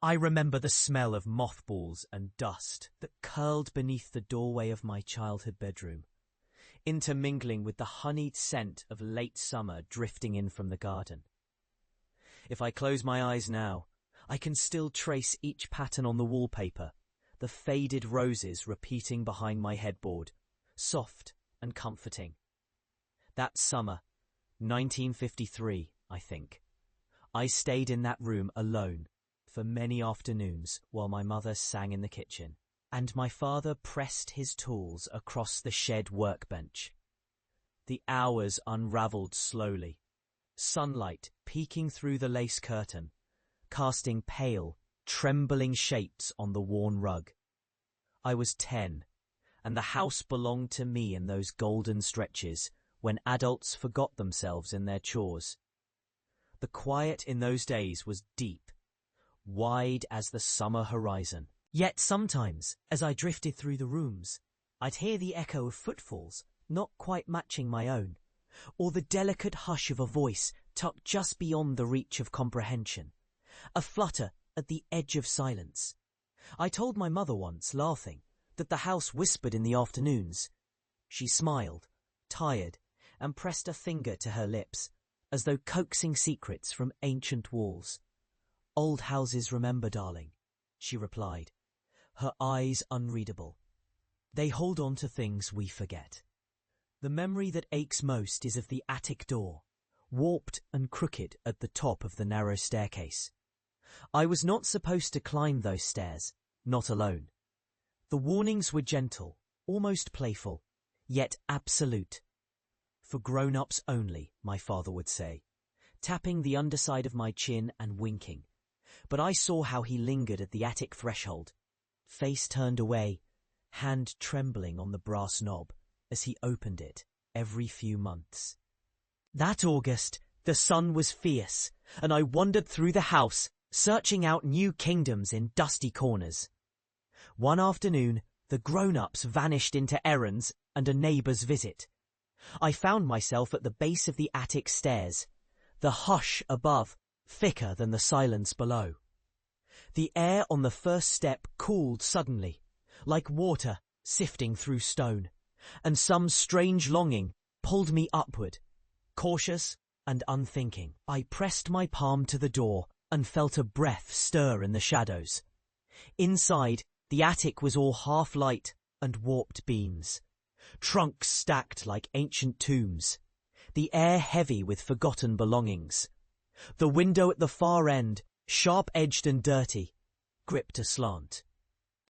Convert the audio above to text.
I remember the smell of mothballs and dust that curled beneath the doorway of my childhood bedroom, intermingling with the honeyed scent of late summer drifting in from the garden. If I close my eyes now, I can still trace each pattern on the wallpaper, the faded roses repeating behind my headboard, soft and comforting. That summer, 1953, I think, I stayed in that room alone for many afternoons while my mother sang in the kitchen, and my father pressed his tools across the shed workbench. The hours unravelled slowly, sunlight peeking through the lace curtain, casting pale, trembling shapes on the worn rug. I was 10, and the house belonged to me in those golden stretches when adults forgot themselves in their chores. The quiet in those days was deep, wide as the summer horizon. Yet sometimes, as I drifted through the rooms, I'd hear the echo of footfalls, not quite matching my own, or the delicate hush of a voice tucked just beyond the reach of comprehension, a flutter at the edge of silence. I told my mother once, laughing, that the house whispered in the afternoons. She smiled, tired, and pressed a finger to her lips, as though coaxing secrets from ancient walls. "Old houses remember, darling," she replied, her eyes unreadable. "They hold on to things we forget." The memory that aches most is of the attic door, warped and crooked at the top of the narrow staircase. I was not supposed to climb those stairs, not alone. The warnings were gentle, almost playful, yet absolute. "For grown-ups only," my father would say, tapping the underside of my chin and winking. But I saw how he lingered at the attic threshold, face turned away, hand trembling on the brass knob as he opened it every few months. That August, the sun was fierce, and I wandered through the house, searching out new kingdoms in dusty corners. One afternoon, the grown-ups vanished into errands and a neighbour's visit. I found myself at the base of the attic stairs, the hush above thicker than the silence below. The air on the first step cooled suddenly, like water sifting through stone, and some strange longing pulled me upward. Cautious and unthinking, I pressed my palm to the door and felt a breath stir in the shadows. Inside, the attic was all half light and warped beams, trunks stacked like ancient tombs, the air heavy with forgotten belongings. The window at the far end, sharp-edged and dirty, gripped aslant.